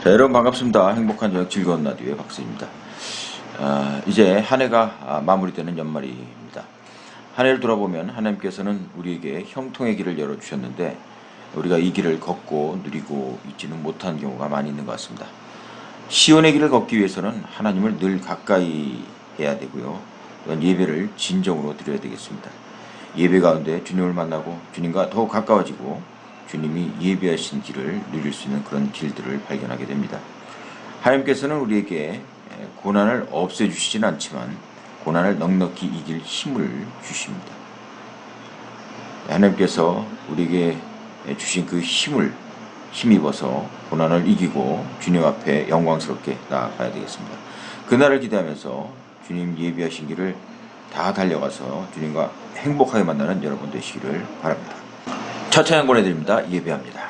자, 여러분 반갑습니다. 행복한 저녁 즐거운 라디오의 박수입니다. 이제 한 해가 마무리되는 연말입니다. 한 해를 돌아보면 하나님께서는 우리에게 형통의 길을 열어주셨는데 우리가 이 길을 걷고 누리고 있지는 못한 경우가 많이 있는 것 같습니다. 시온의 길을 걷기 위해서는 하나님을 늘 가까이 해야 되고요. 또한 예배를 진정으로 드려야 되겠습니다. 예배 가운데 주님을 만나고 주님과 더욱 가까워지고 주님이 예비하신 길을 누릴 수 있는 그런 길들을 발견하게 됩니다. 하나님께서는 우리에게 고난을 없애주시진 않지만 고난을 넉넉히 이길 힘을 주십니다. 하나님께서 우리에게 주신 그 힘을 힘입어서 고난을 이기고 주님 앞에 영광스럽게 나아가야 되겠습니다. 그날을 기대하면서 주님 예비하신 길을 다 달려가서 주님과 행복하게 만나는 여러분 되시기를 바랍니다. 첫 찬양 보내드립니다. 예배합니다.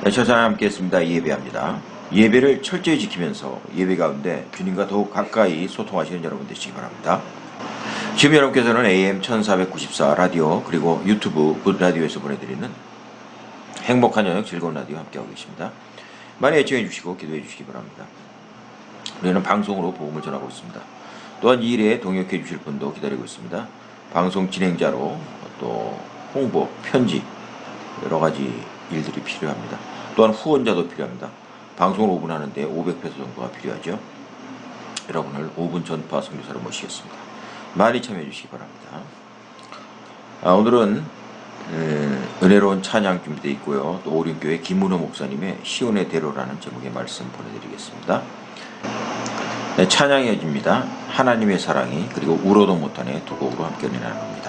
네, 저와 함께 했습니다. 예배합니다. 예배를 철저히 지키면서 예배 가운데 주님과 더욱 가까이 소통하시는 여러분 되시기 바랍니다. 지금 여러분께서는 AM 1494 라디오 그리고 유튜브 굿라디오에서 보내드리는 행복한 저녁 즐거운 라디오 함께하고 계십니다. 많이 애청해 주시고 기도해 주시기 바랍니다. 우리는 방송으로 복음을 전하고 있습니다. 또한 이 일에 동역해 주실 분도 기다리고 있습니다. 방송 진행자로 또 홍보, 편집 여러 가지 일들이 필요합니다. 또한 후원자도 필요합니다. 방송을 5분 하는데 500페소 정도가 필요하죠. 여러분을 5분 전파 선교사로 모시겠습니다. 많이 참여해 주시기 바랍니다. 오늘은 은혜로운 찬양 준비되어 있고요. 또 오륜교회 김문호 목사님의 시온의 대로라는 제목의 말씀 보내드리겠습니다. 네, 찬양이 이어집니다. 하나님의 사랑이 그리고 울어도 못하네 두 곡으로 함께 은혜 나눕니다.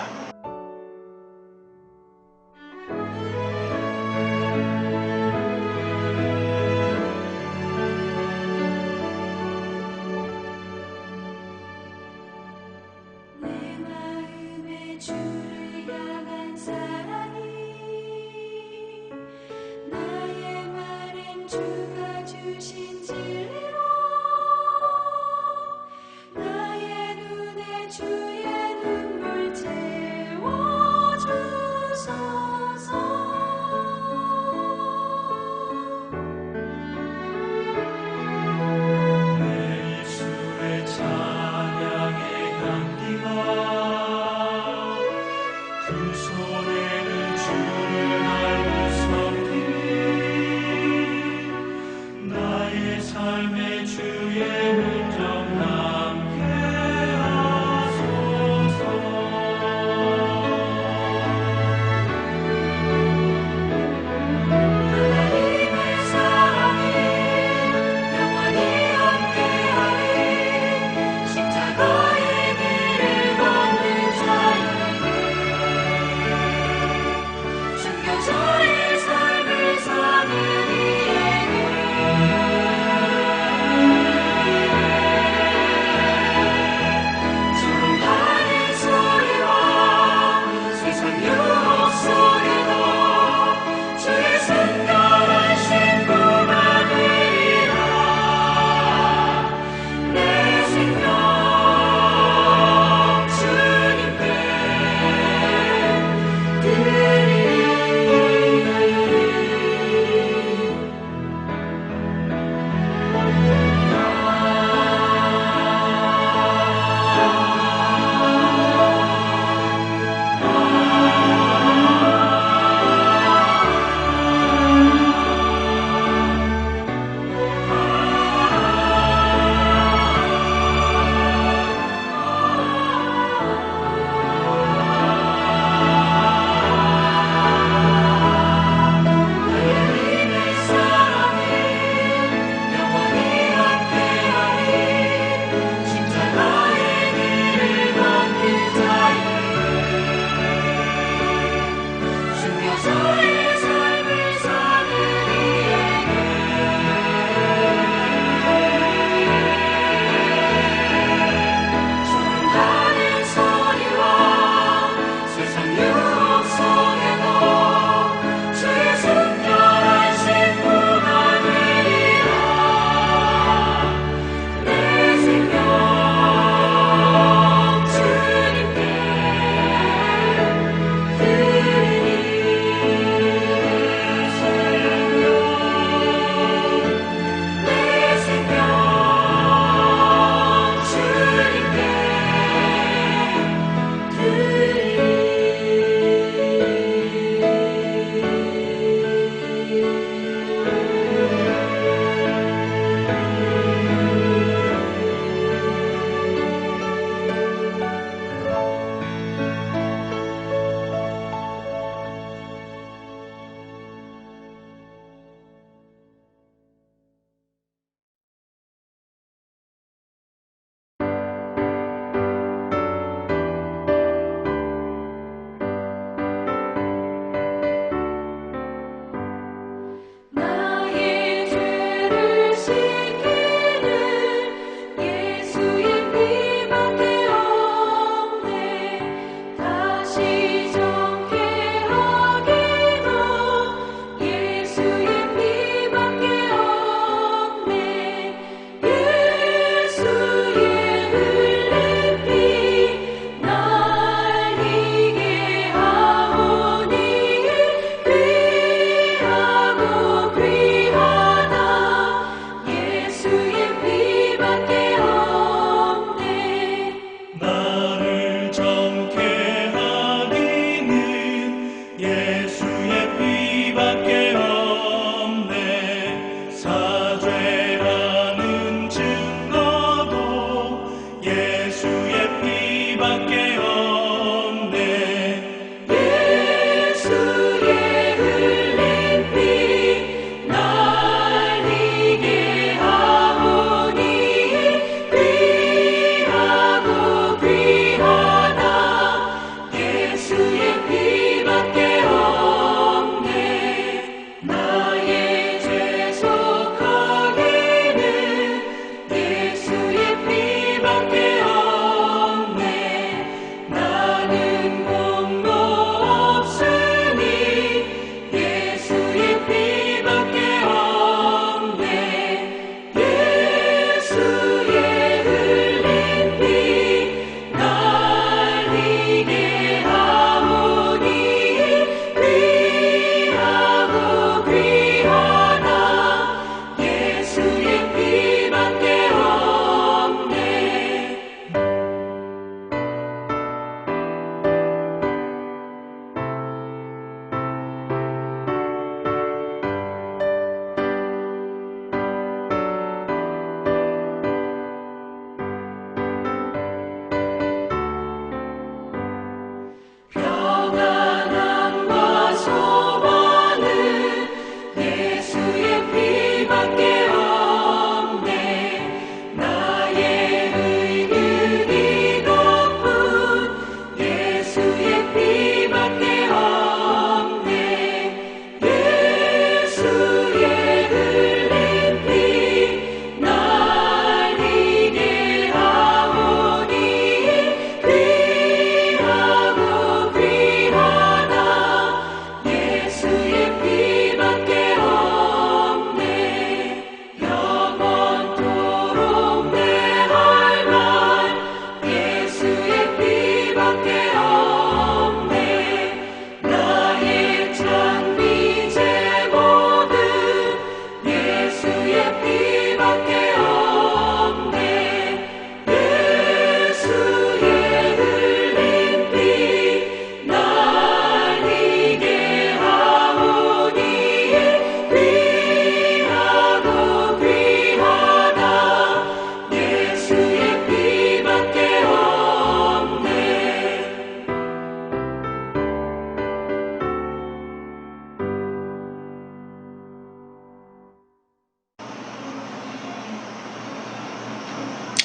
주의 눈물 채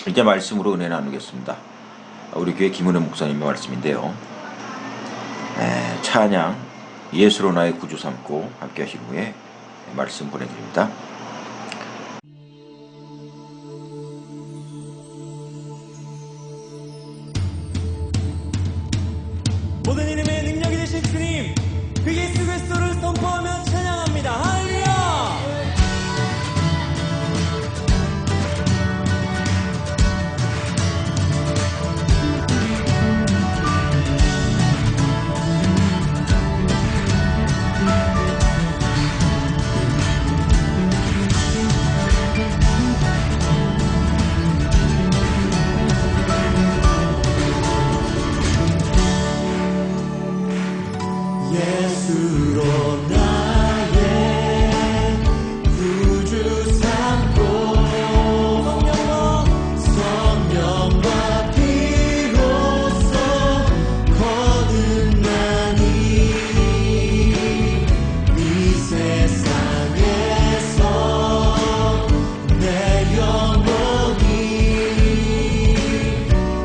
이제 말씀으로 은혜 나누겠습니다. 우리 교회 김은혜 목사님의 말씀인데요. 찬양 예수로 나의 구주 삼고 함께 하신 후에 말씀 보내드립니다. 모든 이름의 능력이 되신 주님, 그 예수 그리스도를 선포하며 찬양합니다. 할렐루야! 예수로 나의 구주 삼고 성령과 피로써 거듭나니 이 세상에서 내 영혼이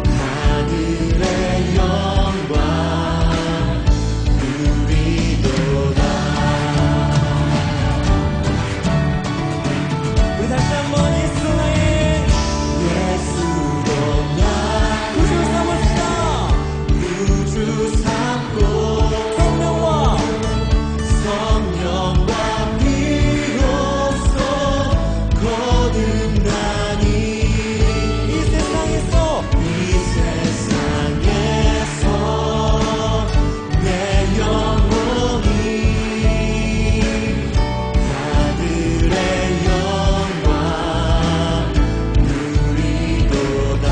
하늘의 영광 우리 다시 한번 예수로 나의 구주 삼읍시다. 구주 삼고 성령과 피로써 거듭나니 이 세상에서 내 영혼이 하늘의 영광 누리도다.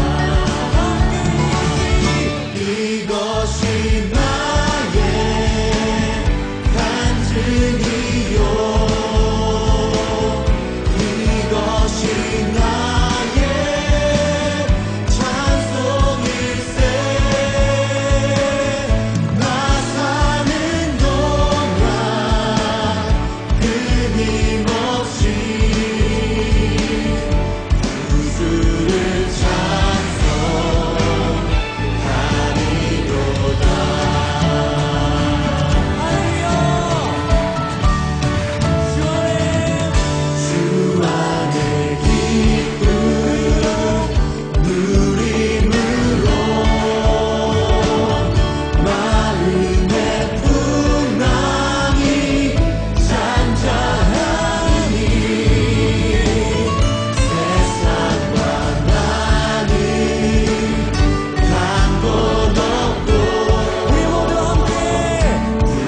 이것이 나의 간증이요, 이것이 나의 찬송일세. 나 사는 동안 끊임없이 구주를 찬송하리로다. 주 안에 기쁨 누림으로 마음의 풍랑이 잔잔하니 세상과 나는 간 것 없고 우리 모두 함께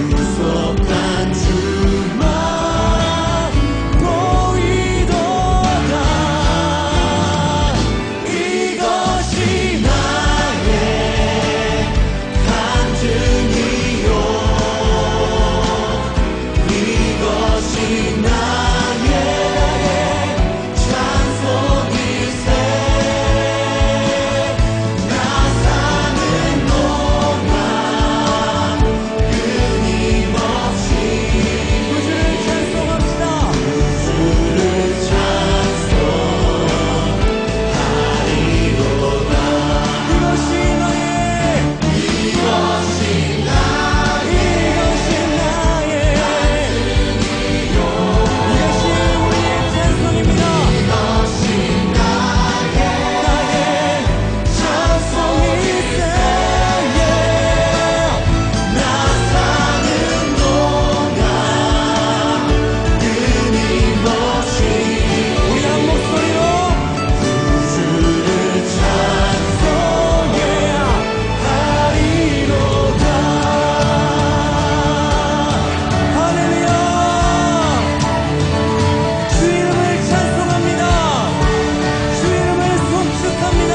구속한 주만 보이도다. 이것이 나의 간증이요, 이것이 나의 찬송일세. 나 사는 동안 끊임없이 구주를 찬송합시다. 구주를 찬송하리로다. 이것이 나의 이것이 우리의 찬송입니다. 이것이 나의 찬송일세. 나 사는 동안 끊임없이 우리 한 목소리로 구주를 찬송해야 하리로다. 할렐루야! 주 이름을 찬송합니다. 주 이름을 송축합니다.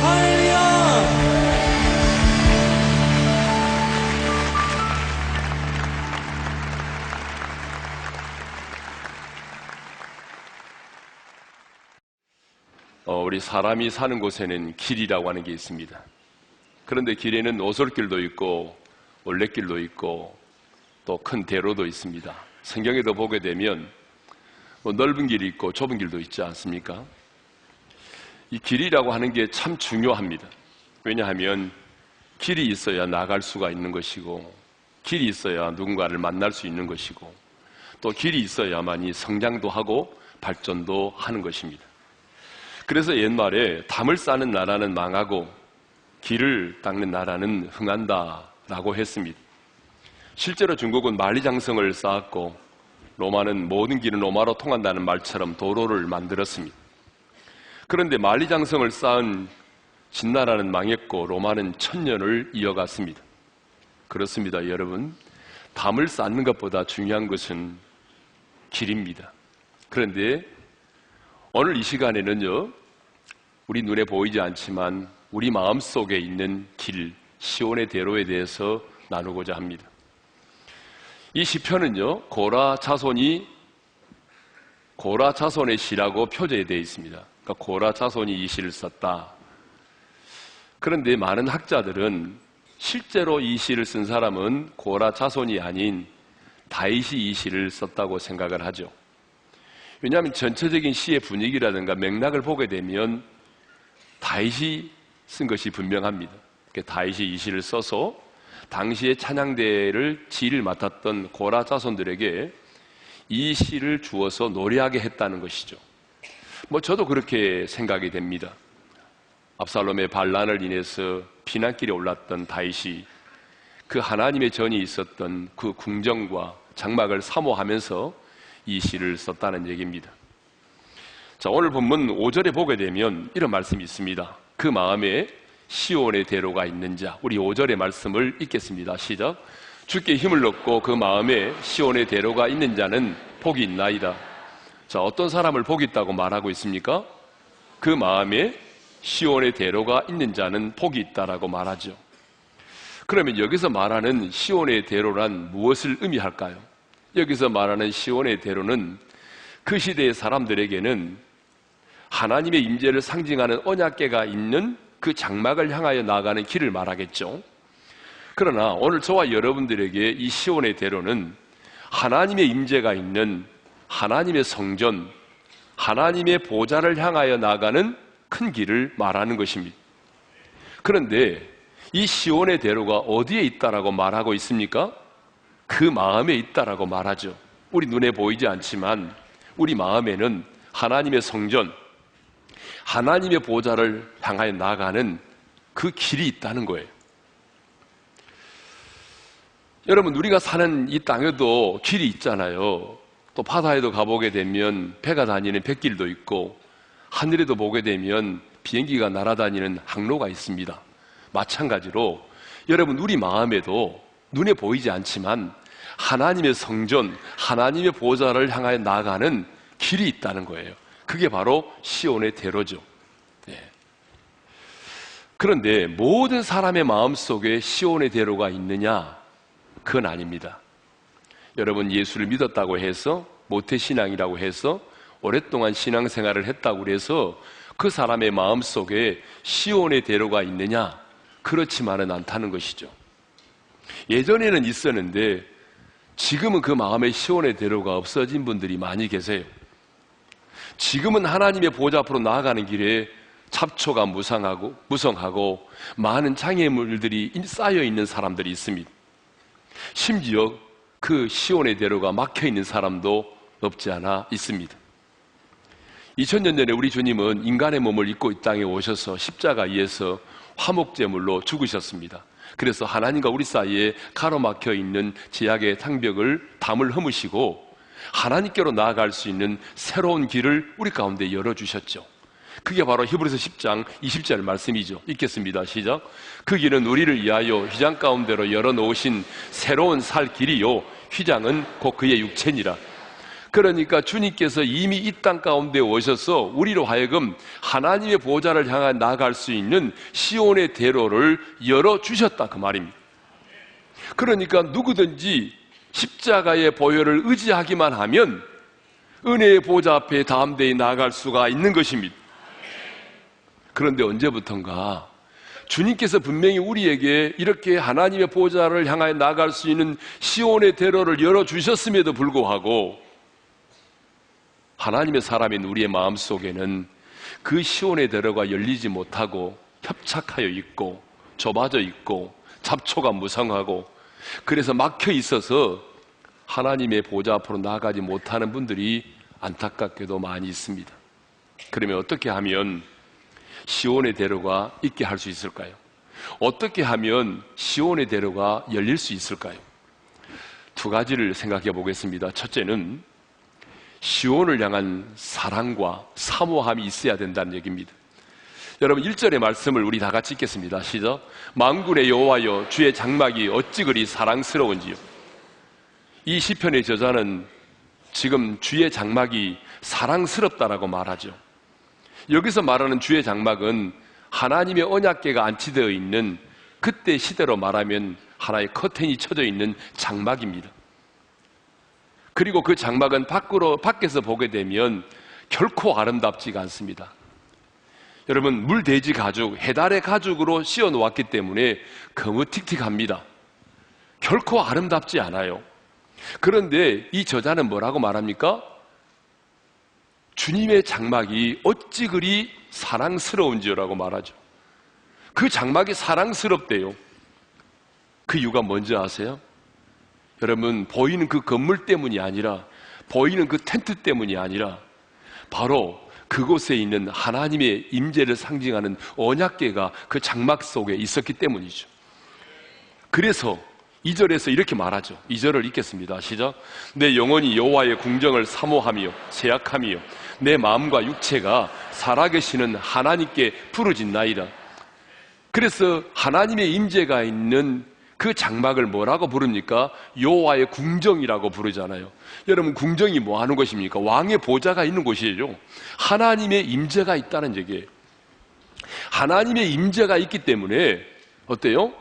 할렐루야! 우리 사람이 사는 곳에는 길이라고 하는 게 있습니다. 그런데 길에는 오솔길도 있고 올레길도 있고 또 큰 대로도 있습니다. 성경에도 보게 되면 넓은 길이 있고 좁은 길도 있지 않습니까? 이 길이라고 하는 게 참 중요합니다. 왜냐하면 길이 있어야 나갈 수가 있는 것이고, 길이 있어야 누군가를 만날 수 있는 것이고, 또 길이 있어야만이 성장도 하고 발전도 하는 것입니다. 그래서 옛말에 담을 쌓는 나라는 망하고 길을 닦는 나라는 흥한다라고 했습니다. 실제로 중국은 만리장성을 쌓았고 로마는 모든 길은 로마로 통한다는 말처럼 도로를 만들었습니다. 그런데 만리장성을 쌓은 진나라는 망했고 로마는 1000년을 이어갔습니다. 그렇습니다, 여러분. 담을 쌓는 것보다 중요한 것은 길입니다. 그런데 오늘 이 시간에는요, 우리 눈에 보이지 않지만 우리 마음속에 있는 길, 시온의 대로에 대해서 나누고자 합니다. 이 시편은요, 고라 자손의 시라고 표제되어 있습니다. 그러니까 고라 자손이 이 시를 썼다. 그런데 많은 학자들은 실제로 이 시를 쓴 사람은 고라 자손이 아닌 다윗이 이 시를 썼다고 생각을 하죠. 왜냐하면 전체적인 시의 분위기라든가 맥락을 보게 되면 다윗이 쓴 것이 분명합니다. 다윗이 이 시를 써서 당시의 찬양대를 지휘를 맡았던 고라 자손들에게 이 시를 주어서 노래하게 했다는 것이죠. 저도 그렇게 생각이 됩니다. 압살롬의 반란을 인해서 피난길에 올랐던 다윗이 그 하나님의 전이 있었던 그 궁정과 장막을 사모하면서 이 시를 썼다는 얘기입니다. 자, 오늘 본문 5절에 보게 되면 이런 말씀이 있습니다. 그 마음에 시온의 대로가 있는 자. 우리 5절의 말씀을 읽겠습니다. 시작. 주께 힘을 얻고 그 마음에 시온의 대로가 있는 자는 복이 있나이다. 자, 어떤 사람을 복이 있다고 말하고 있습니까? 그 마음에 시온의 대로가 있는 자는 복이 있다라고 말하죠. 그러면 여기서 말하는 시온의 대로란 무엇을 의미할까요? 여기서 말하는 시온의 대로는 그 시대의 사람들에게는 하나님의 임재를 상징하는 언약궤가 있는 그 장막을 향하여 나아가는 길을 말하겠죠. 그러나 오늘 저와 여러분들에게 이 시온의 대로는 하나님의 임재가 있는 하나님의 성전, 하나님의 보좌를 향하여 나아가는 큰 길을 말하는 것입니다. 그런데 이 시온의 대로가 어디에 있다라고 말하고 있습니까? 그 마음에 있다라고 말하죠. 우리 눈에 보이지 않지만 우리 마음에는 하나님의 성전, 하나님의 보좌를 향하여 나아가는 그 길이 있다는 거예요. 여러분, 우리가 사는 이 땅에도 길이 있잖아요. 또 바다에도 가보게 되면 배가 다니는 뱃길도 있고, 하늘에도 보게 되면 비행기가 날아다니는 항로가 있습니다. 마찬가지로 여러분, 우리 마음에도 눈에 보이지 않지만 하나님의 성전, 하나님의 보좌를 향하여 나아가는 길이 있다는 거예요. 그게 바로 시온의 대로죠. 네. 그런데 모든 사람의 마음속에 시온의 대로가 있느냐? 그건 아닙니다. 여러분, 예수를 믿었다고 해서, 모태신앙이라고 해서 오랫동안 신앙생활을 했다고 해서 그 사람의 마음속에 시온의 대로가 있느냐? 그렇지만은 않다는 것이죠. 예전에는 있었는데 지금은 그 마음에 시온의 대로가 없어진 분들이 많이 계세요. 지금은 하나님의 보좌 앞으로 나아가는 길에 잡초가 무성하고 많은 장애물들이 쌓여 있는 사람들이 있습니다. 심지어 그 시온의 대로가 막혀 있는 사람도 없지 않아 있습니다. 2000년 전에 우리 주님은 인간의 몸을 입고 이 땅에 오셔서 십자가에서 화목제물로 죽으셨습니다. 그래서 하나님과 우리 사이에 가로막혀 있는 제약의 장벽을 담을 허무시고 하나님께로 나아갈 수 있는 새로운 길을 우리 가운데 열어주셨죠. 그게 바로 히브리서 10장 20절 말씀이죠. 읽겠습니다. 시작. 그 길은 우리를 위하여 휘장 가운데로 열어놓으신 새로운 살 길이요, 휘장은 곧 그의 육체니라. 그러니까 주님께서 이미 이 땅 가운데 오셔서 우리로 하여금 하나님의 보좌를 향해 나아갈 수 있는 시온의 대로를 열어주셨다, 그 말입니다. 그러니까 누구든지 십자가의 보혈을 의지하기만 하면 은혜의 보좌 앞에 다음 대에 나아갈 수가 있는 것입니다. 그런데 언제부턴가 주님께서 분명히 우리에게 이렇게 하나님의 보좌를 향하여 나아갈 수 있는 시온의 대로를 열어주셨음에도 불구하고 하나님의 사람인 우리의 마음속에는 그 시온의 대로가 열리지 못하고 협착하여 있고 좁아져 있고 잡초가 무성하고 그래서 막혀 있어서 하나님의 보좌 앞으로 나아가지 못하는 분들이 안타깝게도 많이 있습니다. 그러면 어떻게 하면 시온의 대로가 있게 할 수 있을까요? 어떻게 하면 시온의 대로가 열릴 수 있을까요? 두 가지를 생각해 보겠습니다. 첫째는 시온을 향한 사랑과 사모함이 있어야 된다는 얘기입니다. 여러분 1절의 말씀을 우리 다 같이 읽겠습니다. 시작. 만군의 여호와여 주의 장막이 어찌 그리 사랑스러운지요. 이 시편의 저자는 지금 주의 장막이 사랑스럽다라고 말하죠. 여기서 말하는 주의 장막은 하나님의 언약궤가 안치되어 있는 그때 시대로 말하면 하나의 커튼이 쳐져 있는 장막입니다. 그리고 그 장막은 밖에서 보게 되면 결코 아름답지가 않습니다. 여러분 물돼지 가죽, 해달의 가죽으로 씌워 놓았기 때문에 거무틱틱합니다. 결코 아름답지 않아요. 그런데 이 저자는 뭐라고 말합니까? 주님의 장막이 어찌 그리 사랑스러운지라고 말하죠. 그 장막이 사랑스럽대요. 그 이유가 뭔지 아세요? 여러분 보이는 그 건물 때문이 아니라 보이는 그 텐트 때문이 아니라 바로 그곳에 있는 하나님의 임재를 상징하는 언약궤가 그 장막 속에 있었기 때문이죠. 그래서 2절에서 이렇게 말하죠. 2절을 읽겠습니다. 시작. 내 영혼이 여호와의 궁정을 사모하며 세약하며 내 마음과 육체가 살아계시는 하나님께 부르짖나이다. 그래서 하나님의 임재가 있는 그 장막을 뭐라고 부릅니까? 여호와의 궁정이라고 부르잖아요. 여러분 궁정이 뭐 하는 것입니까? 왕의 보좌가 있는 곳이에요. 하나님의 임재가 있다는 얘기예요. 하나님의 임재가 있기 때문에 어때요?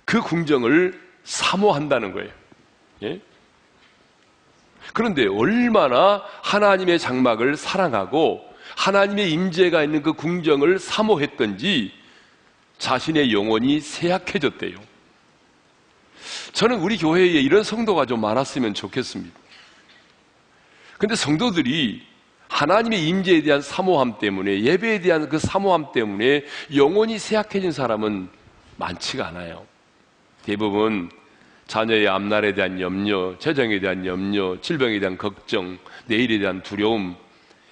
그 궁정을 사모한다는 거예요. 예? 그런데 얼마나 하나님의 장막을 사랑하고 하나님의 임재가 있는 그 궁정을 사모했던지 자신의 영혼이 쇠약해졌대요. 저는 우리 교회에 이런 성도가 좀 많았으면 좋겠습니다. 그런데 성도들이 하나님의 임재에 대한 사모함 때문에, 예배에 대한 그 사모함 때문에 영혼이 쇠약해진 사람은 많지가 않아요. 대부분 자녀의 앞날에 대한 염려, 재정에 대한 염려, 질병에 대한 걱정, 내일에 대한 두려움,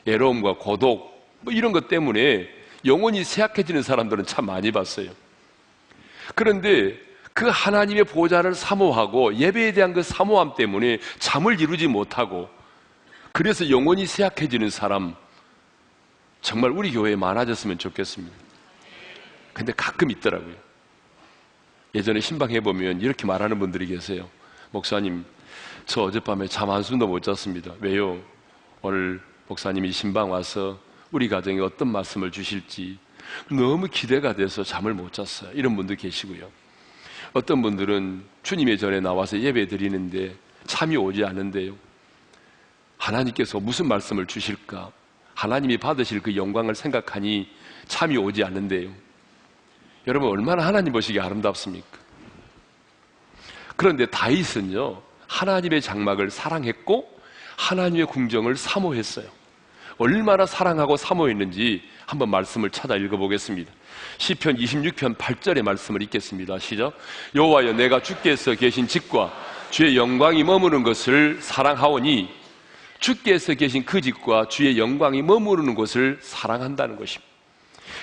외로움과 고독 뭐 이런 것 때문에 영혼이 쇠약해지는 사람들은 참 많이 봤어요. 그런데 그 하나님의 보좌를 사모하고 예배에 대한 그 사모함 때문에 잠을 이루지 못하고 그래서 영혼이 쇠약해지는 사람 정말 우리 교회에 많아졌으면 좋겠습니다. 근데 가끔 있더라고요. 예전에 신방해보면 이렇게 말하는 분들이 계세요. 목사님, 저 어젯밤에 잠 한숨도 못 잤습니다. 왜요? 오늘 목사님이 신방 와서 우리 가정에 어떤 말씀을 주실지 너무 기대가 돼서 잠을 못 잤어요. 이런 분도 계시고요. 어떤 분들은 주님의 전에 나와서 예배 드리는데 참이 오지 않는데요. 하나님께서 무슨 말씀을 주실까? 하나님이 받으실 그 영광을 생각하니 참이 오지 않는데요. 여러분 얼마나 하나님 보시기에 아름답습니까? 그런데 다윗은요 하나님의 장막을 사랑했고 하나님의 궁정을 사모했어요. 얼마나 사랑하고 사모했는지 한번 말씀을 찾아 읽어보겠습니다. 시편 26편 8절의 말씀을 읽겠습니다. 시작. 여호와여 내가 주께서 계신 집과 주의 영광이 머무는 것을 사랑하오니 주께서 계신 그 집과 주의 영광이 머무르는 곳을 사랑한다는 것입니다.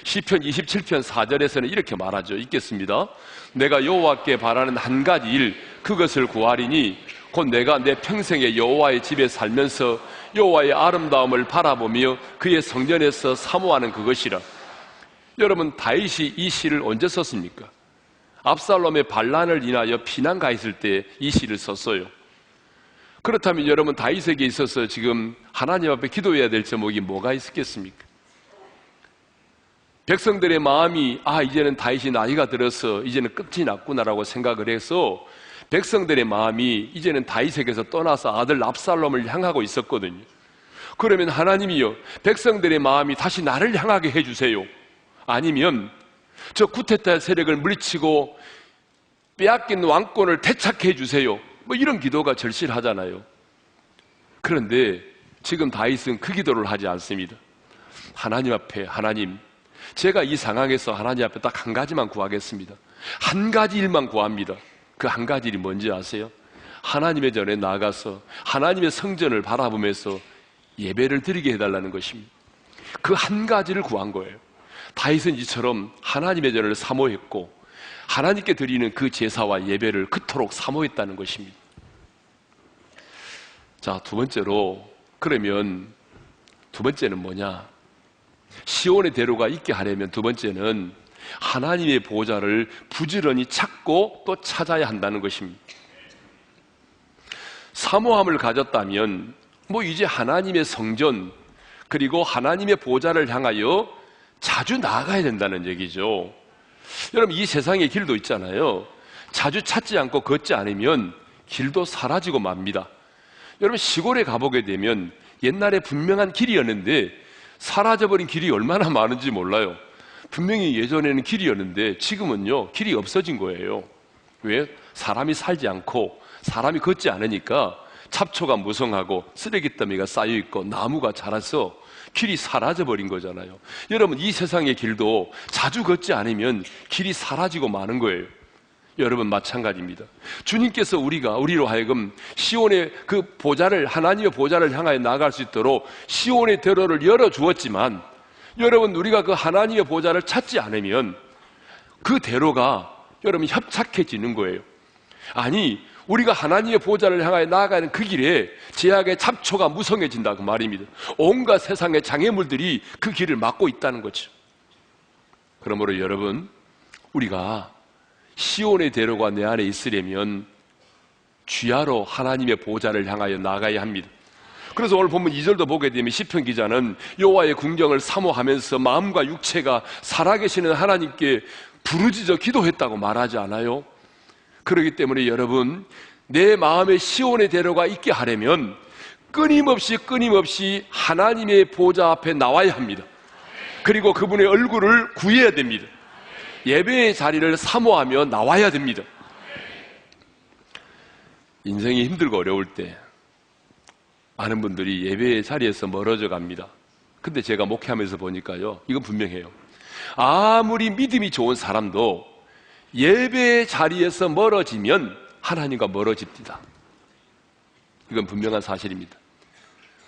시편 27편 4절에서는 이렇게 말하죠. 읽겠습니다. 내가 여호와께 바라는 한 가지 일 그것을 구하리니 곧 내가 내 평생에 여호와의 집에 살면서 여호와의 아름다움을 바라보며 그의 성전에서 사모하는 그것이라. 여러분 다윗이 이 시를 언제 썼습니까? 압살롬의 반란을 인하여 피난 가 있을 때 이 시를 썼어요. 그렇다면 여러분 다윗에게 있어서 지금 하나님 앞에 기도해야 될 제목이 뭐가 있었겠습니까? 백성들의 마음이 이제는 다윗이 나이가 들어서 이제는 끝이 났구나라고 생각을 해서 백성들의 마음이 이제는 다윗에게서 떠나서 아들 압살롬을 향하고 있었거든요. 그러면 하나님이요 백성들의 마음이 다시 나를 향하게 해주세요. 아니면 저 쿠데타 세력을 물리치고 빼앗긴 왕권을 되찾게 해주세요. 뭐 이런 기도가 절실하잖아요. 그런데 지금 다윗은 그 기도를 하지 않습니다. 하나님 앞에, 하나님, 제가 이 상황에서 하나님 앞에 딱 한 가지만 구하겠습니다. 한 가지 일만 구합니다. 그 한 가지 일이 뭔지 아세요? 하나님의 전에 나아가서 하나님의 성전을 바라보면서 예배를 드리게 해달라는 것입니다. 그 한 가지를 구한 거예요. 다윗은 이처럼 하나님의 전을 사모했고 하나님께 드리는 그 제사와 예배를 그토록 사모했다는 것입니다. 자, 두 번째로, 그러면 두 번째는 뭐냐? 시온의 대로가 있게 하려면 두 번째는 하나님의 보좌를 부지런히 찾고 또 찾아야 한다는 것입니다. 사모함을 가졌다면 뭐 이제 하나님의 성전 그리고 하나님의 보좌를 향하여 자주 나아가야 된다는 얘기죠. 여러분, 이 세상에 길도 있잖아요. 자주 찾지 않고 걷지 않으면 길도 사라지고 맙니다. 여러분, 시골에 가보게 되면 옛날에 분명한 길이었는데 사라져버린 길이 얼마나 많은지 몰라요. 분명히 예전에는 길이었는데 지금은요, 길이 없어진 거예요. 왜? 사람이 살지 않고 사람이 걷지 않으니까 잡초가 무성하고 쓰레기 더미가 쌓여있고 나무가 자라서 길이 사라져버린 거잖아요. 여러분, 이 세상의 길도 자주 걷지 않으면 길이 사라지고 마는 거예요. 여러분, 마찬가지입니다. 주님께서 우리로 하여금 시온의 그 보좌를, 하나님의 보좌를 향하여 나아갈 수 있도록 시온의 대로를 열어주었지만, 여러분, 우리가 그 하나님의 보좌를 찾지 않으면 그 대로가 여러분 협착해지는 거예요. 아니, 우리가 하나님의 보좌를 향하여 나아가는 그 길에 제약의 잡초가 무성해진다 그 말입니다. 온갖 세상의 장애물들이 그 길을 막고 있다는 거죠. 그러므로 여러분, 우리가 시온의 대로가 내 안에 있으려면 주야로 하나님의 보좌를 향하여 나가야 합니다. 그래서 오늘 보면 2절도 보게 되면 시편 기자는 여호와의 궁정을 사모하면서 마음과 육체가 살아계시는 하나님께 부르짖어 기도했다고 말하지 않아요? 그렇기 때문에 여러분, 내 마음에 시온의 대로가 있게 하려면 끊임없이 하나님의 보좌 앞에 나와야 합니다. 그리고 그분의 얼굴을 구해야 됩니다. 예배의 자리를 사모하며 나와야 됩니다. 인생이 힘들고 어려울 때 많은 분들이 예배의 자리에서 멀어져 갑니다. 근데 제가 목회하면서 보니까요, 이건 분명해요. 아무리 믿음이 좋은 사람도 예배의 자리에서 멀어지면 하나님과 멀어집니다. 이건 분명한 사실입니다.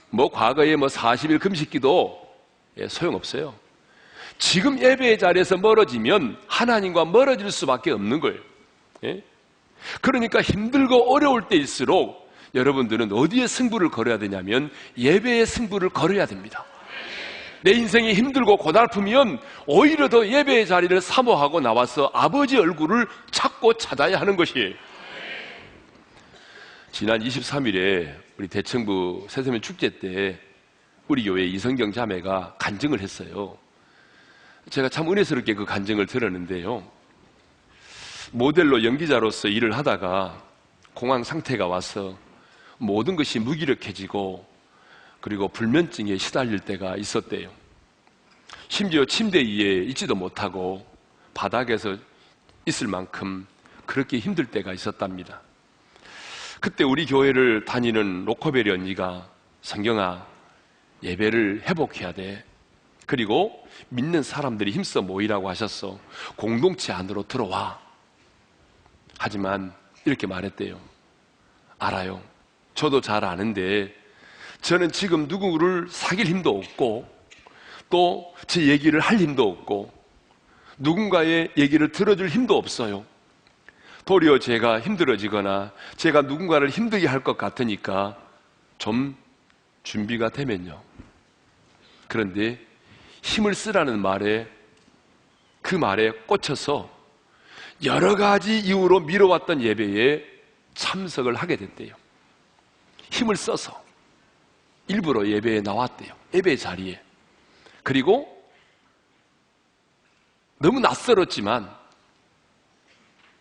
뭐 과거에 40일 금식기도 소용없어요. 지금 예배의 자리에서 멀어지면 하나님과 멀어질 수밖에 없는 거예요. 그러니까 힘들고 어려울 때일수록 여러분들은 어디에 승부를 걸어야 되냐면 예배의 승부를 걸어야 됩니다. 내 인생이 힘들고 고달프면 오히려 더 예배의 자리를 사모하고 나와서 아버지 얼굴을 찾고 찾아야 하는 것이에요. 지난 23일에 우리 대청부 새서면 축제 때 우리 교회 이성경 자매가 간증을 했어요. 제가 참 은혜스럽게 그 간증을 들었는데요, 모델로 연기자로서 일을 하다가 공황 상태가 와서 모든 것이 무기력해지고 그리고 불면증에 시달릴 때가 있었대요. 심지어 침대 위에 있지도 못하고 바닥에서 있을 만큼 그렇게 힘들 때가 있었답니다. 그때 우리 교회를 다니는 로코베리 언니가, 성경아, 예배를 회복해야 돼. 그리고 믿는 사람들이 힘써 모이라고 하셨어. 공동체 안으로 들어와. 하지만 이렇게 말했대요. 알아요. 저도 잘 아는데 저는 지금 누구를 사귈 힘도 없고 또 제 얘기를 할 힘도 없고 누군가의 얘기를 들어줄 힘도 없어요. 도리어 제가 힘들어지거나 제가 누군가를 힘들게 할 것 같으니까 좀 준비가 되면요. 그런데 힘을 쓰라는 말에, 그 말에 꽂혀서 여러 가지 이유로 미뤄왔던 예배에 참석을 하게 됐대요. 힘을 써서 일부러 예배에 나왔대요. 예배 자리에. 그리고 너무 낯설었지만,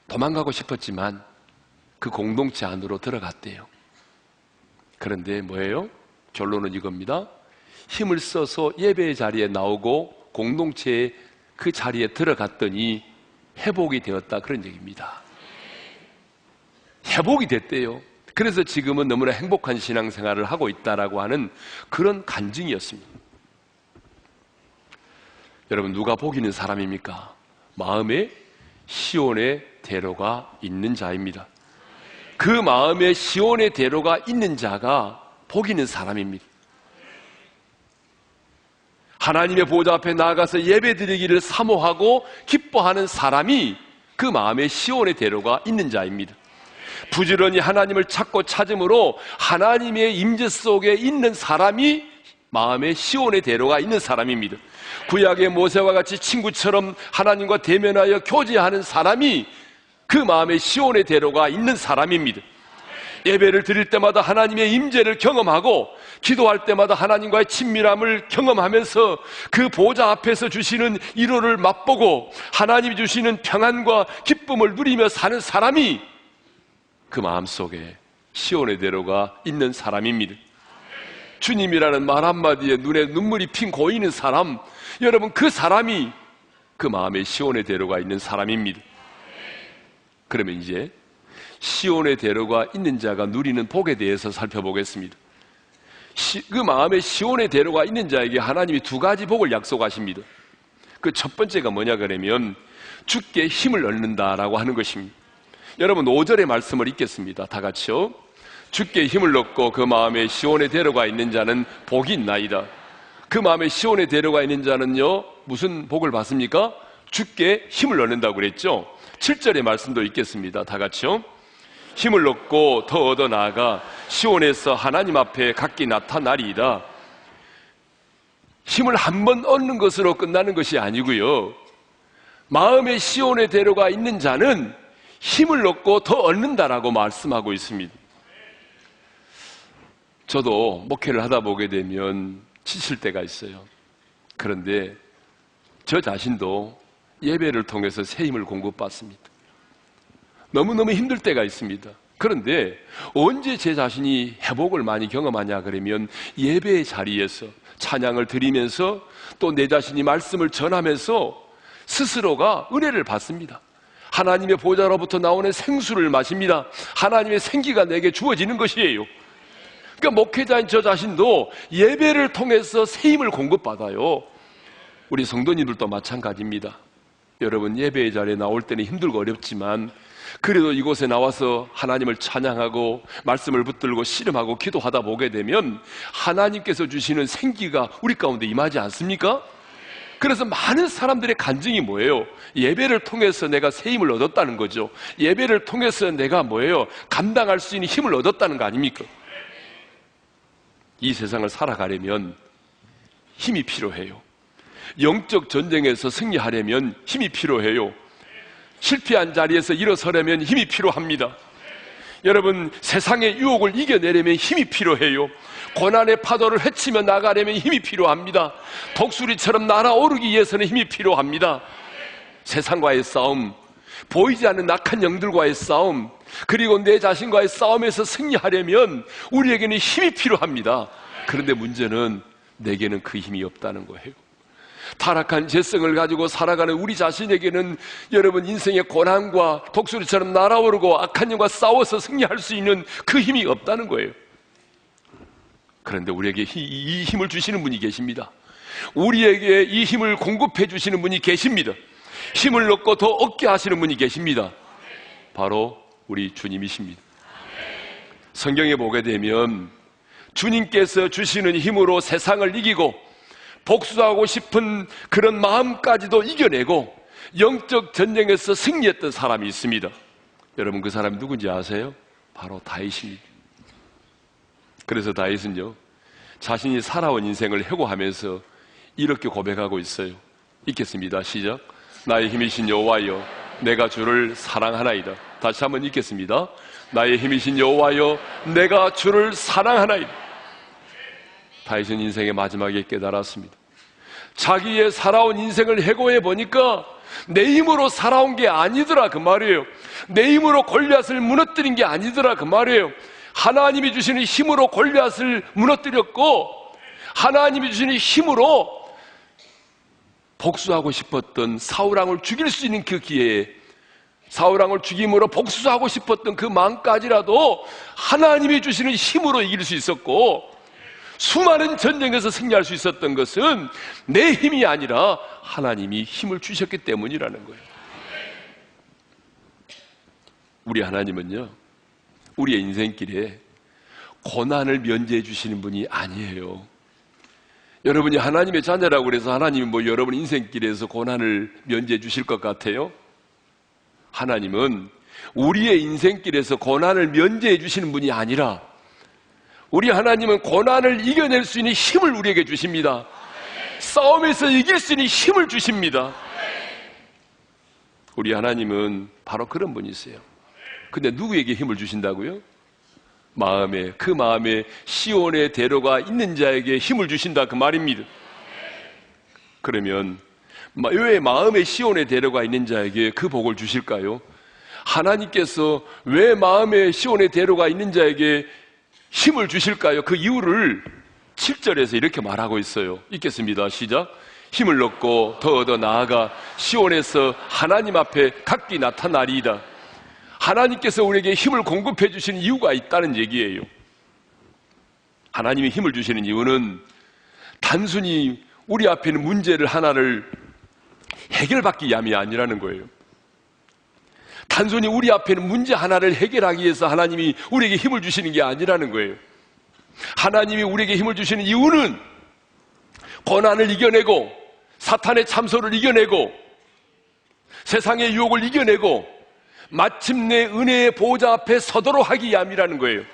도망가고 싶었지만 그 공동체 안으로 들어갔대요. 그런데 뭐예요? 결론은 이겁니다. 힘을 써서 예배의 자리에 나오고 공동체의 그 자리에 들어갔더니 회복이 되었다, 그런 얘기입니다. 회복이 됐대요. 그래서 지금은 너무나 행복한 신앙생활을 하고 있다라고 하는 그런 간증이었습니다. 여러분, 누가 복 있는 사람입니까? 마음에 시온의 대로가 있는 자입니다. 그 마음에 시온의 대로가 있는 자가 복 있는 사람입니다. 하나님의 보좌 앞에 나아가서 예배드리기를 사모하고 기뻐하는 사람이 그 마음에 시온의 대로가 있는 자입니다. 부지런히 하나님을 찾고 찾음으로 하나님의 임재 속에 있는 사람이 마음에 시온의 대로가 있는 사람입니다. 구약의 모세와 같이 친구처럼 하나님과 대면하여 교제하는 사람이 그 마음에 시온의 대로가 있는 사람입니다. 예배를 드릴 때마다 하나님의 임재를 경험하고 기도할 때마다 하나님과의 친밀함을 경험하면서 그 보좌 앞에서 주시는 위로를 맛보고 하나님이 주시는 평안과 기쁨을 누리며 사는 사람이 그 마음속에 시온의 대로가 있는 사람입니다. 주님이라는 말 한마디에 눈에 눈물이 핑 고이는 사람, 여러분, 그 사람이 그 마음에 시온의 대로가 있는 사람입니다. 그러면 이제 시온의 대로가 있는 자가 누리는 복에 대해서 살펴보겠습니다. 그 마음에 시온의 대로가 있는 자에게 하나님이 두 가지 복을 약속하십니다. 그 첫 번째가 뭐냐 그러면 주께 힘을 얻는다라고 하는 것입니다. 여러분, 5절의 말씀을 읽겠습니다. 다 같이요. 주께 힘을 얻고 그 마음에 시온의 대로가 있는 자는 복이 있나이다. 그 마음에 시온의 대로가 있는 자는요, 무슨 복을 받습니까? 주께 힘을 얻는다고 그랬죠. 7절의 말씀도 읽겠습니다. 다 같이요. 힘을 얻고 더 얻어 나아가 시온에서 하나님 앞에 각기 나타나리이다. 힘을 한 번 얻는 것으로 끝나는 것이 아니고요, 마음에 시온의 대로가 있는 자는 힘을 얻고 더 얻는다라고 말씀하고 있습니다. 저도 목회를 하다 보게 되면 지칠 때가 있어요. 그런데 저 자신도 예배를 통해서 새 힘을 공급받습니다. 너무너무 힘들 때가 있습니다. 그런데 언제 제 자신이 회복을 많이 경험하냐 그러면 예배의 자리에서 찬양을 드리면서 또 내 자신이 말씀을 전하면서 스스로가 은혜를 받습니다. 하나님의 보좌로부터 나오는 생수를 마십니다. 하나님의 생기가 내게 주어지는 것이에요. 그러니까 목회자인 저 자신도 예배를 통해서 새 힘을 공급받아요. 우리 성도님들도 마찬가지입니다. 여러분, 예배의 자리에 나올 때는 힘들고 어렵지만 그래도 이곳에 나와서 하나님을 찬양하고 말씀을 붙들고 씨름하고 기도하다 보게 되면 하나님께서 주시는 생기가 우리 가운데 임하지 않습니까? 그래서 많은 사람들의 간증이 뭐예요? 예배를 통해서 내가 새 힘을 얻었다는 거죠. 예배를 통해서 내가 뭐예요? 감당할 수 있는 힘을 얻었다는 거 아닙니까? 이 세상을 살아가려면 힘이 필요해요. 영적 전쟁에서 승리하려면 힘이 필요해요. 실패한 자리에서 일어서려면 힘이 필요합니다. 여러분, 세상의 유혹을 이겨내려면 힘이 필요해요. 고난의 파도를 헤치며 나가려면 힘이 필요합니다. 독수리처럼 날아오르기 위해서는 힘이 필요합니다. 세상과의 싸움, 보이지 않는 악한 영들과의 싸움, 그리고 내 자신과의 싸움에서 승리하려면 우리에게는 힘이 필요합니다. 그런데 문제는 내게는 그 힘이 없다는 거예요. 타락한 죄성을 가지고 살아가는 우리 자신에게는 여러분, 인생의 고난과 독수리처럼 날아오르고 악한 영과 싸워서 승리할 수 있는 그 힘이 없다는 거예요. 그런데 우리에게 이 힘을 주시는 분이 계십니다. 우리에게 이 힘을 공급해 주시는 분이 계십니다. 힘을 얻고 더 얻게 하시는 분이 계십니다. 바로 우리 주님이십니다. 성경에 보게 되면 주님께서 주시는 힘으로 세상을 이기고 복수하고 싶은 그런 마음까지도 이겨내고 영적 전쟁에서 승리했던 사람이 있습니다. 여러분, 그 사람이 누군지 아세요? 바로 다윗입니다. 그래서 다윗은요, 자신이 살아온 인생을 회고하면서 이렇게 고백하고 있어요. 읽겠습니다. 시작. 나의 힘이신 여호와여, 내가 주를 사랑하나이다. 다시 한번 읽겠습니다. 나의 힘이신 여호와여, 내가 주를 사랑하나이다. 다윗은 인생의 마지막에 깨달았습니다. 자기의 살아온 인생을 해고해 보니까 내 힘으로 살아온 게 아니더라, 그 말이에요. 내 힘으로 골리앗을 무너뜨린 게 아니더라, 그 말이에요. 하나님이 주시는 힘으로 골리앗을 무너뜨렸고 하나님이 주시는 힘으로 복수하고 싶었던 사울왕을 죽일 수 있는 그 기회에 사울왕을 죽임으로 복수하고 싶었던 그 마음까지라도 하나님이 주시는 힘으로 이길 수 있었고, 수많은 전쟁에서 승리할 수 있었던 것은 내 힘이 아니라 하나님이 힘을 주셨기 때문이라는 거예요. 우리 하나님은요, 우리의 인생길에 고난을 면제해 주시는 분이 아니에요. 여러분이 하나님의 자녀라고 그래서 하나님이 여러분 인생길에서 고난을 면제해 주실 것 같아요? 하나님은 우리의 인생길에서 고난을 면제해 주시는 분이 아니라 우리 하나님은 고난을 이겨낼 수 있는 힘을 우리에게 주십니다. 싸움에서 이길 수 있는 힘을 주십니다. 우리 하나님은 바로 그런 분이세요. 근데 누구에게 힘을 주신다고요? 그 마음에 시온의 대로가 있는 자에게 힘을 주신다, 그 말입니다. 그러면 왜 마음에 시온의 대로가 있는 자에게 그 복을 주실까요? 하나님께서 왜 마음에 시온의 대로가 있는 자에게 힘을 주실까요? 그 이유를 7절에서 이렇게 말하고 있어요. 읽겠습니다. 시작. 힘을 얻고 더 나아가 시온에서 하나님 앞에 각기 나타나리이다. 하나님께서 우리에게 힘을 공급해 주시는 이유가 있다는 얘기예요. 하나님이 힘을 주시는 이유는 단순히 우리 앞에 있는 문제를 하나를 해결받기 위함이 아니라는 거예요. 단순히 우리 앞에 있는 문제 하나를 해결하기 위해서 하나님이 우리에게 힘을 주시는 게 아니라는 거예요. 하나님이 우리에게 힘을 주시는 이유는 고난을 이겨내고 사탄의 참소를 이겨내고 세상의 유혹을 이겨내고 마침내 은혜의 보호자 앞에 서도록 하기 위함이라는 거예요.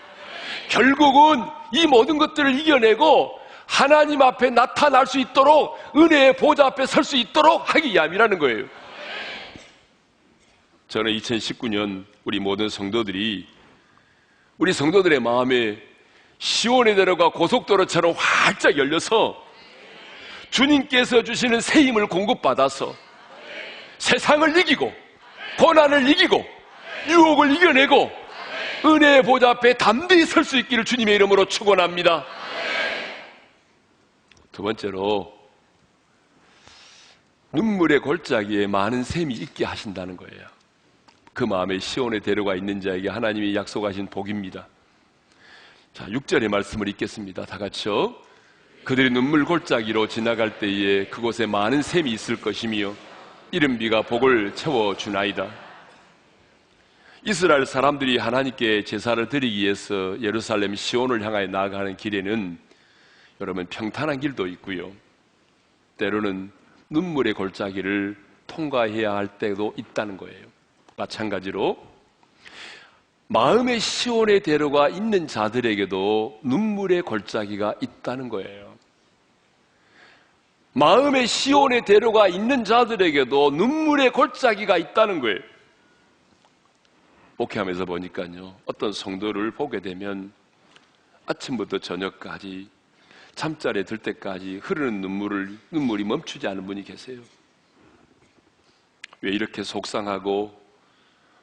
결국은 이 모든 것들을 이겨내고 하나님 앞에 나타날 수 있도록 은혜의 보호자 앞에 설 수 있도록 하기 위함이라는 거예요. 저는 2019년 우리 모든 성도들이 우리 성도들의 마음에 시온의 대로가 고속도로처럼 활짝 열려서 주님께서 주시는 새 힘을 공급받아서 세상을 이기고 고난을 이기고 유혹을 이겨내고 은혜의 보좌 앞에 담대히 설 수 있기를 주님의 이름으로 축원합니다. 두 번째로 눈물의 골짜기에 많은 샘이 있게 하신다는 거예요. 그 마음에 시온의 대로가 있는 자에게 하나님이 약속하신 복입니다. 자, 6절의 말씀을 읽겠습니다. 다 같이요. 그들이 눈물 골짜기로 지나갈 때에 그곳에 많은 샘이 있을 것이며 이른 비가 복을 채워주나이다. 이스라엘 사람들이 하나님께 제사를 드리기 위해서 예루살렘 시온을 향하여 나아가는 길에는 여러분 평탄한 길도 있고요, 때로는 눈물의 골짜기를 통과해야 할 때도 있다는 거예요. 마찬가지로 마음의 시온의 대로가 있는 자들에게도 눈물의 골짜기가 있다는 거예요. 마음의 시온의 대로가 있는 자들에게도 눈물의 골짜기가 있다는 거예요. 목회하면서 보니까요, 어떤 성도를 보게 되면 아침부터 저녁까지 잠자리에 들 때까지 흐르는 눈물이 멈추지 않은 분이 계세요. 왜 이렇게 속상하고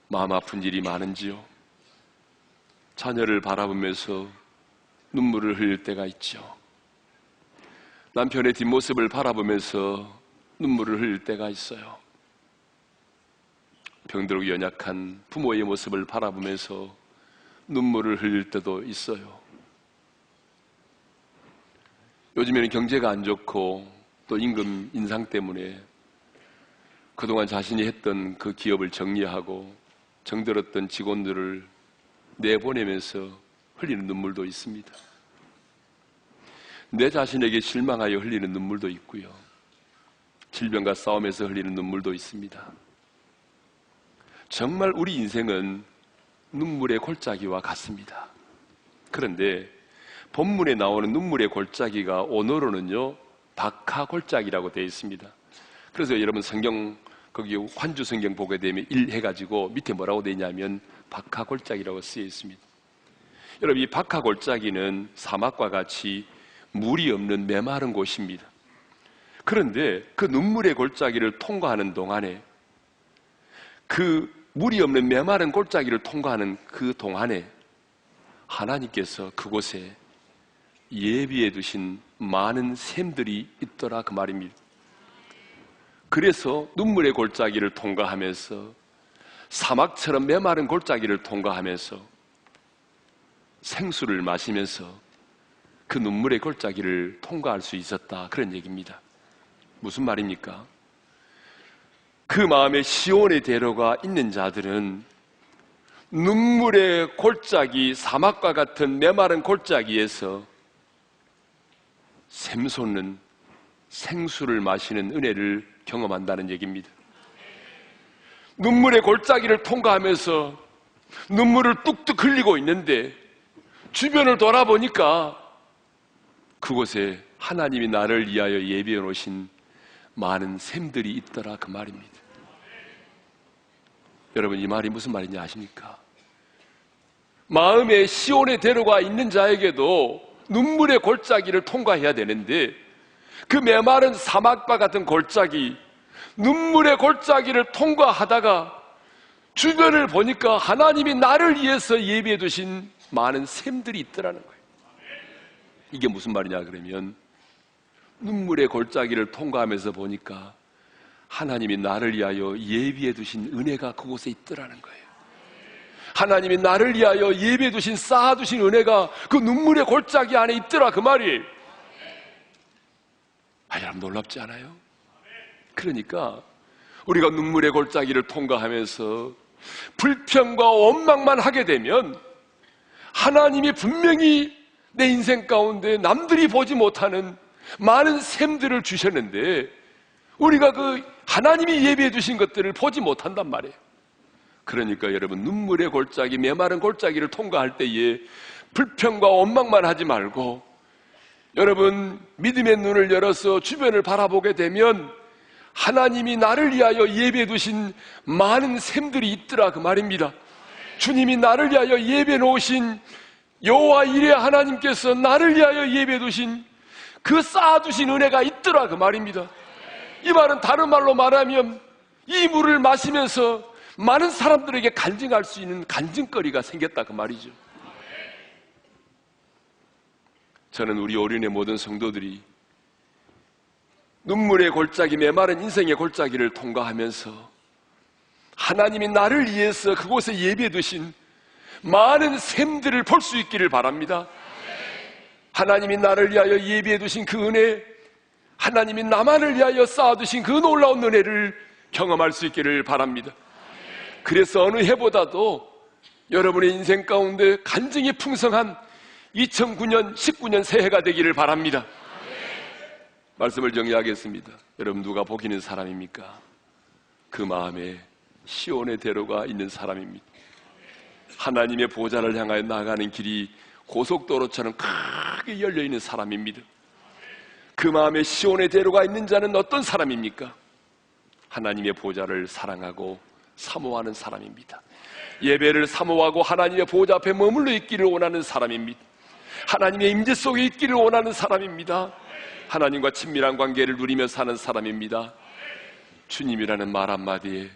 마음 아픈 일이 많은지요? 자녀를 바라보면서 눈물을 흘릴 때가 있죠. 남편의 뒷모습을 바라보면서 눈물을 흘릴 때가 있어요. 병들고 연약한 부모의 모습을 바라보면서 눈물을 흘릴 때도 있어요. 요즘에는 경제가 안 좋고 또 임금 인상 때문에 그동안 자신이 했던 그 기업을 정리하고 정들었던 직원들을 내보내면서 흘리는 눈물도 있습니다. 내 자신에게 실망하여 흘리는 눈물도 있고요, 질병과 싸움에서 흘리는 눈물도 있습니다. 정말 우리 인생은 눈물의 골짜기와 같습니다. 그런데 본문에 나오는 눈물의 골짜기가 오늘로는요 박하 골짜기라고 되어 있습니다. 그래서 여러분 성경 거기 환주 성경 보게 되면 1 해가지고 밑에 뭐라고 되어 있냐면 박하 골짜기라고 쓰여 있습니다. 여러분 이 박하 골짜기는 사막과 같이 물이 없는 메마른 곳입니다. 그런데 그 눈물의 골짜기를 통과하는 동안에 그 물이 없는 메마른 골짜기를 통과하는 그 동안에 하나님께서 그곳에 예비해 두신 많은 샘들이 있더라 그 말입니다. 그래서 눈물의 골짜기를 통과하면서 사막처럼 메마른 골짜기를 통과하면서 생수를 마시면서 그 눈물의 골짜기를 통과할 수 있었다. 그런 얘기입니다. 무슨 말입니까? 그 마음에 시온의 대로가 있는 자들은 눈물의 골짜기, 사막과 같은 메마른 골짜기에서 샘솟는 생수를 마시는 은혜를 경험한다는 얘기입니다. 눈물의 골짜기를 통과하면서 눈물을 뚝뚝 흘리고 있는데 주변을 돌아보니까 그곳에 하나님이 나를 위하여 예비해 놓으신 많은 샘들이 있더라, 그 말입니다. 여러분, 이 말이 무슨 말인지 아십니까? 마음에 시온의 대로가 있는 자에게도 눈물의 골짜기를 통과해야 되는데 그 메마른 사막과 같은 골짜기, 눈물의 골짜기를 통과하다가 주변을 보니까 하나님이 나를 위해서 예비해 두신 많은 샘들이 있더라는 거예요. 이게 무슨 말이냐 그러면 눈물의 골짜기를 통과하면서 보니까 하나님이 나를 위하여 예비해 두신 은혜가 그곳에 있더라는 거예요. 하나님이 나를 위하여 예비해 두신, 쌓아두신 은혜가 그 눈물의 골짜기 안에 있더라, 그 말이에요. 여러분 놀랍지 않아요? 그러니까 우리가 눈물의 골짜기를 통과하면서 불평과 원망만 하게 되면 하나님이 분명히 내 인생 가운데 남들이 보지 못하는 많은 샘들을 주셨는데 우리가 그 하나님이 예비해 두신 것들을 보지 못한단 말이에요. 그러니까 여러분, 눈물의 골짜기, 메마른 골짜기를 통과할 때에 불평과 원망만 하지 말고 여러분, 믿음의 눈을 열어서 주변을 바라보게 되면 하나님이 나를 위하여 예비해 두신 많은 샘들이 있더라, 그 말입니다. 주님이 나를 위하여 예비해 놓으신, 여호와 이레 하나님께서 나를 위하여 예비해 두신 그 쌓아두신 은혜가 있더라, 그 말입니다. 이 말은 다른 말로 말하면 이 물을 마시면서 많은 사람들에게 간증할 수 있는 간증거리가 생겼다, 그 말이죠. 저는 우리 오륜의 모든 성도들이 눈물의 골짜기, 메마른 인생의 골짜기를 통과하면서 하나님이 나를 위해서 그곳에 예비해 두신 많은 샘들을 볼 수 있기를 바랍니다. 하나님이 나를 위하여 예비해 두신 그 은혜, 하나님이 나만을 위하여 쌓아두신 그 놀라운 은혜를 경험할 수 있기를 바랍니다. 그래서 어느 해보다도 여러분의 인생 가운데 간증이 풍성한 2009년, 19년 새해가 되기를 바랍니다. 말씀을 정리하겠습니다. 여러분, 누가 복이는 사람입니까? 그 마음에 시온의 대로가 있는 사람입니다. 하나님의 보좌를 향하여 나가는 길이 고속도로처럼 크게 열려있는 사람입니다. 그 마음에 시온의 대로가 있는 자는 어떤 사람입니까? 하나님의 보좌를 사랑하고 사모하는 사람입니다. 예배를 사모하고 하나님의 보좌 앞에 머물러 있기를 원하는 사람입니다. 하나님의 임재 속에 있기를 원하는 사람입니다. 하나님과 친밀한 관계를 누리며 사는 사람입니다. 주님이라는 말 한마디에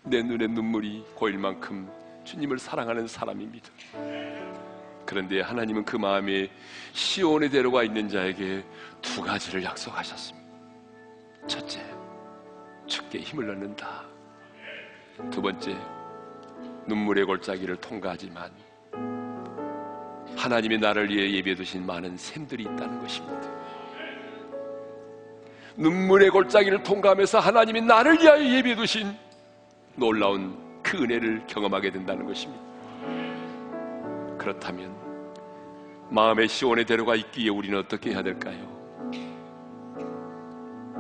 내 눈에 눈물이 고일 만큼 주님을 사랑하는 사람입니다. 그런데 하나님은 그 마음에 시온의 대로가 있는 자에게 두 가지를 약속하셨습니다. 첫째, 주께 힘을 얻는다. 두 번째, 눈물의 골짜기를 통과하지만 하나님이 나를 위해 예비해 두신 많은 샘들이 있다는 것입니다. 눈물의 골짜기를 통과하면서 하나님이 나를 위하여 예비해 두신 놀라운 그 은혜를 경험하게 된다는 것입니다. 그렇다면 마음의 시온의 대로가 있기에 우리는 어떻게 해야 될까요?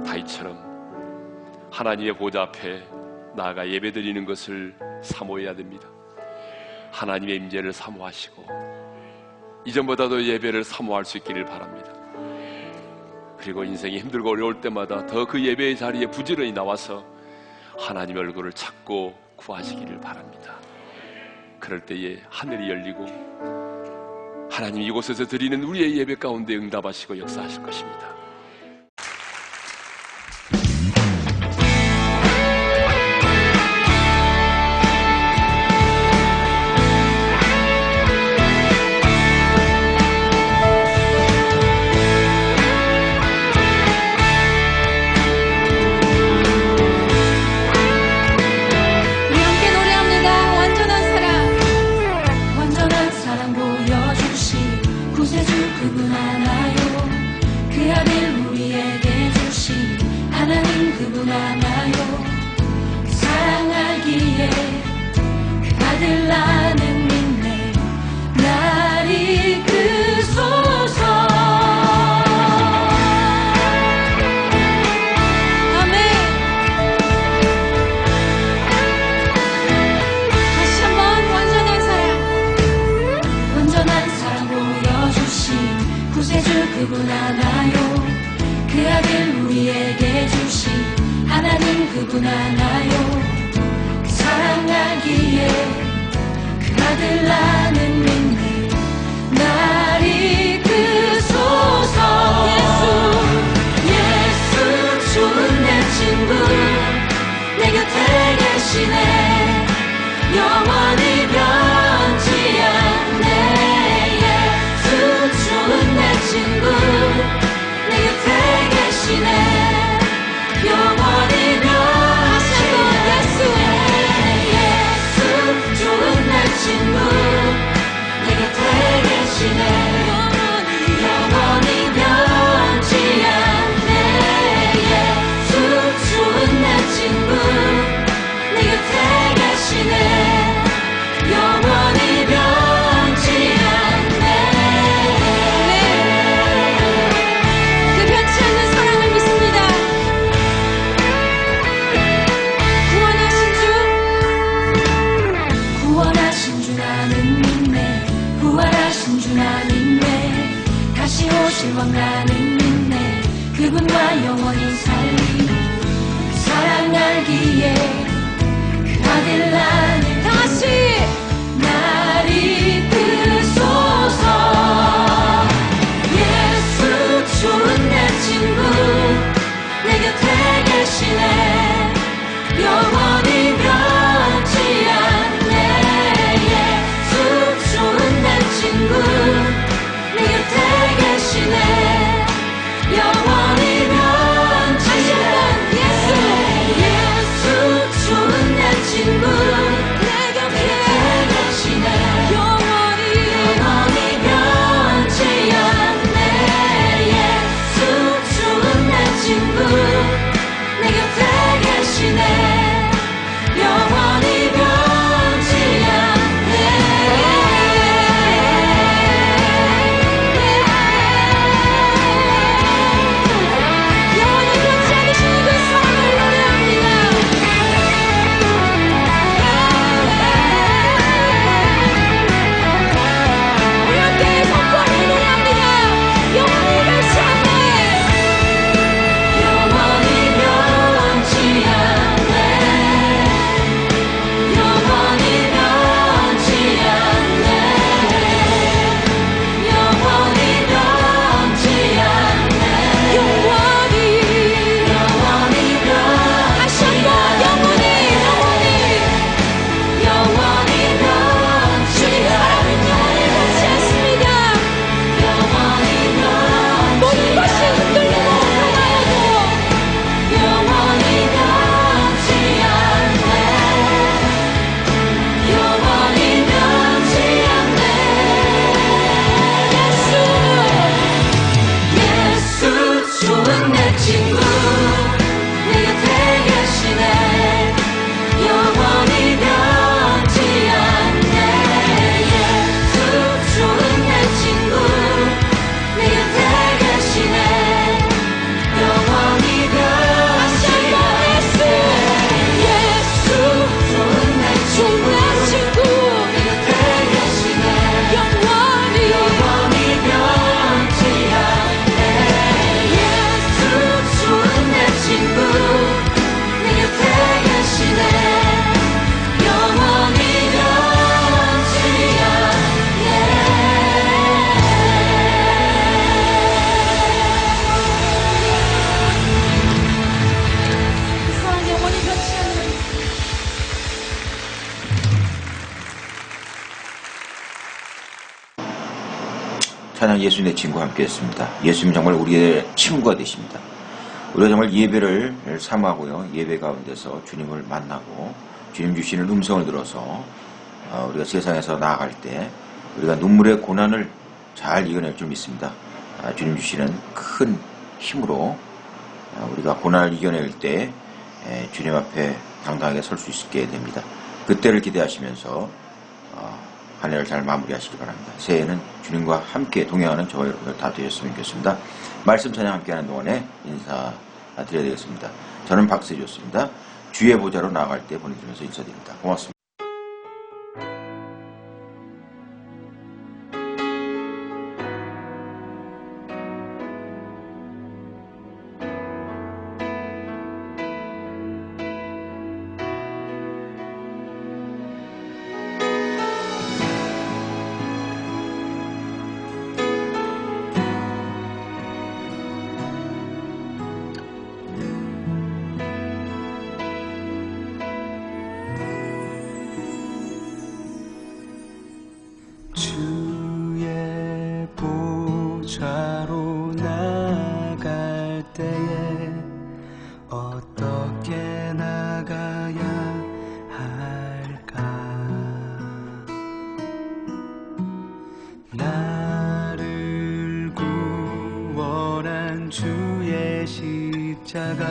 다윗처럼 하나님의 보좌 앞에 나아가 예배드리는 것을 사모해야 됩니다. 하나님의 임재를 사모하시고 이전보다도 예배를 사모할 수 있기를 바랍니다. 그리고 인생이 힘들고 어려울 때마다 더 그 예배의 자리에 부지런히 나와서 하나님의 얼굴을 찾고 구하시기를 바랍니다. 그럴 때에 하늘이 열리고 하나님 이곳에서 드리는 우리의 예배 가운데 응답하시고 역사하실 것입니다. 오실 왕 나는 믿네. 그분과 영원히 살리 그 사랑 알기에 그 아들 나는 다시 날 이끄소서. 예수 좋은 내 친구 내 곁에 계시네. 영원히 변치 않네. 예수 좋은 내 친구 내 곁에 계시네. 영원히 변치 않네. 예수 좋은 내 친구 내 곁에 계시네. 영원히 변치 않네. 예수 좋은 내 친구 내 곁에 계시네. 영원히 변치 않네. 영원히 변치 않으신 그 사랑을 노래합니다. 우리 함께 선포하며 노래합니다. 영원히 변치 않네. 영원히 변치 않네. 영원히 변치 않네. 영원히 변치 않네. 영원히 다시 한번 영원히 변치 사랑은 영원히 변치 않습니다. 영원히 변치 모든 것이 흔들리고 변하여도 영원히 변치 않네. 영원히 변치 않네. 예수 좋은 내 친구 내 곁에 계시네. 영원히 변치 않네. 예수 좋은 내 친구 내 곁에 계시네. 영원히 변치 않네. 예수 좋은 내 친구 내 곁에 계시네. 영원히 변치 않네. 예수 좋은 내 친구 내 곁에 계시네. 영원히 변치 않네. 그 사랑 영원히 변치 않는 찬양 예수 내 친구 함께했습니다. 예수님 정말 우리의 친구가 되십니다. 우리가 정말 예배를 사모하고요. 예배 가운데서 주님을 만나고 주님 주시는 음성을 들어서 우리가 세상에서 나아갈 때 우리가 눈물의 고난을 잘 이겨낼 줄 믿습니다. 주님 주시는 큰 힘으로 우리가 고난을 이겨낼 때 주님 앞에 당당하게 설 수 있게 됩니다. 그때를 기대하시면서 한 해를 잘 마무리하시기 바랍니다. 새해에는 주님과 함께 동행하는 저와 여러분들 다 되셨으면 좋겠습니다. 말씀 찬양 함께하는 동안에 인사드려야 되겠습니다. 저는 박세주였습니다. 주의 보좌로 나아갈 때 보내드리면서 인사드립니다. 고맙습니다. 주의 보좌로 나갈 때에 어떻게 나가야 할까? 나를 구원한 주의 십자가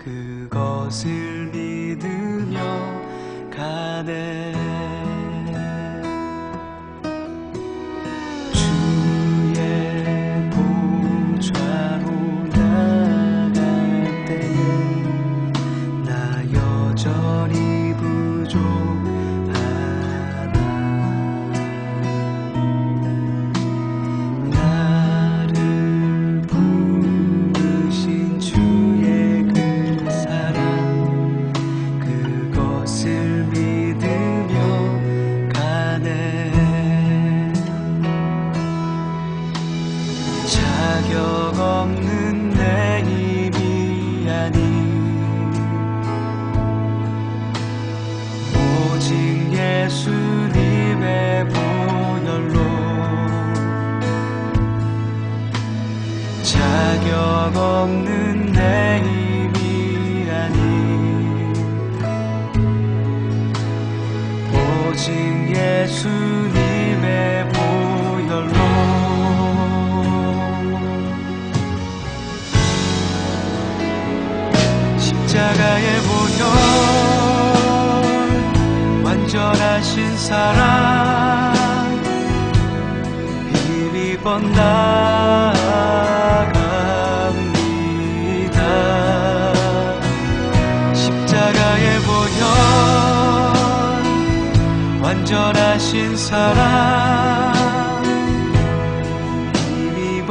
그것을 믿으며 가네. 없는 내 힘이 아닌 오직 예수님의 보혈로 십자가의 보혈 완전하신 사랑 힘입어 나아갑니다. 십자가의 보혈 완전하신 사랑 힘입어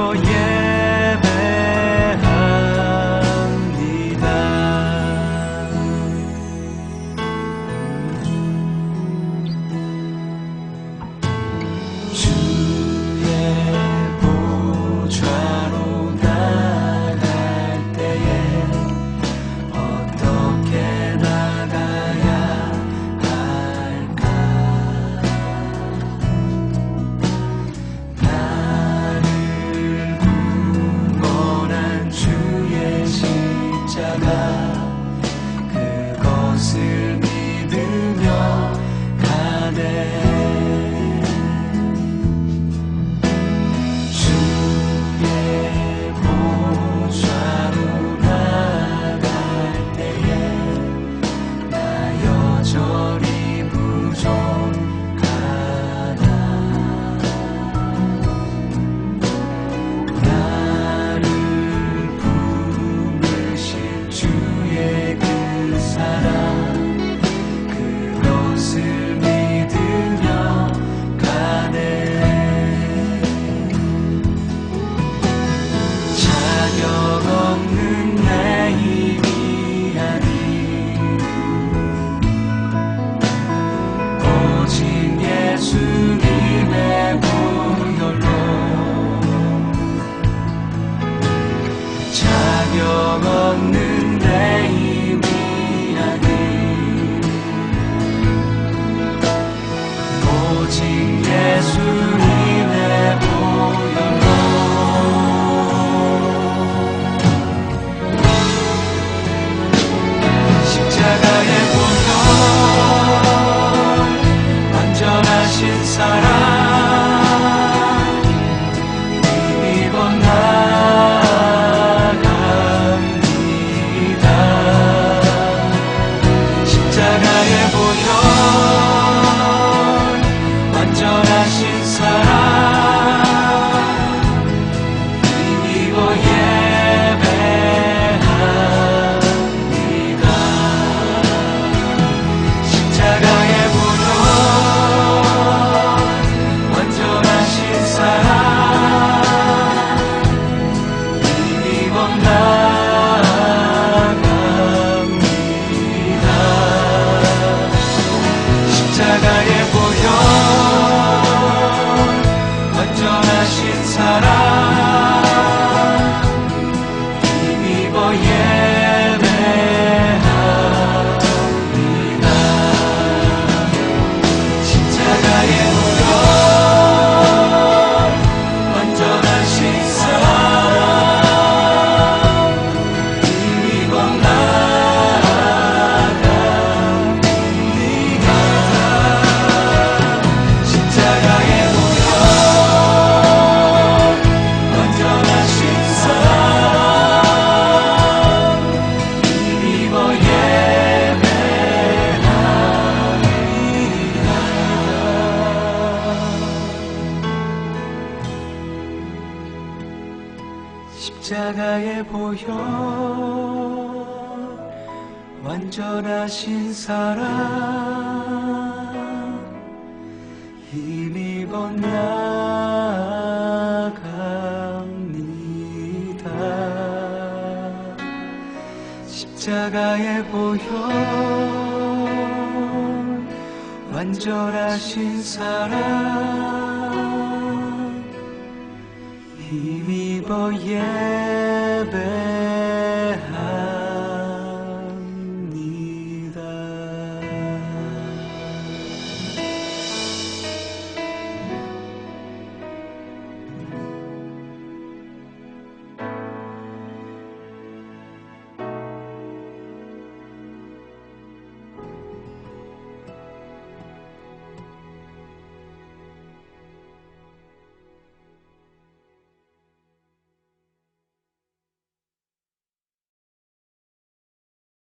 그것을 믿으며 가네. 주의 보좌로 나갈 때에 나 여전히 부족하다. 나를 부르신 주의 그 사랑 그것을 믿으며 가네. 자격 없는 내 힘이 아닌 오직 예수님의 보혈로 자격 없는 내 힘이 아닌 오직 예수님의 보혈로 십자가의 보혈 완전하신 사랑 힘입어 나갑니다. 십자가의 보혈 완전하신 사랑 힘입어 예배합니다. 십자가의 보혈 완전하신 사랑 힘입어 나갑니다. 십자가의 보혈 완전하신 사랑 힘입어 예배합니다. 십자가의 보혈 완전하신 사랑 힘입어 나갑니다. 십자가의 보혈 완전하신 사랑 힘입어 예배합니다. 십자가의 보혈 완전하신 사랑 힘입어 나갑니다. 십자가의 보혈 완전하신 사랑 힘입어 예배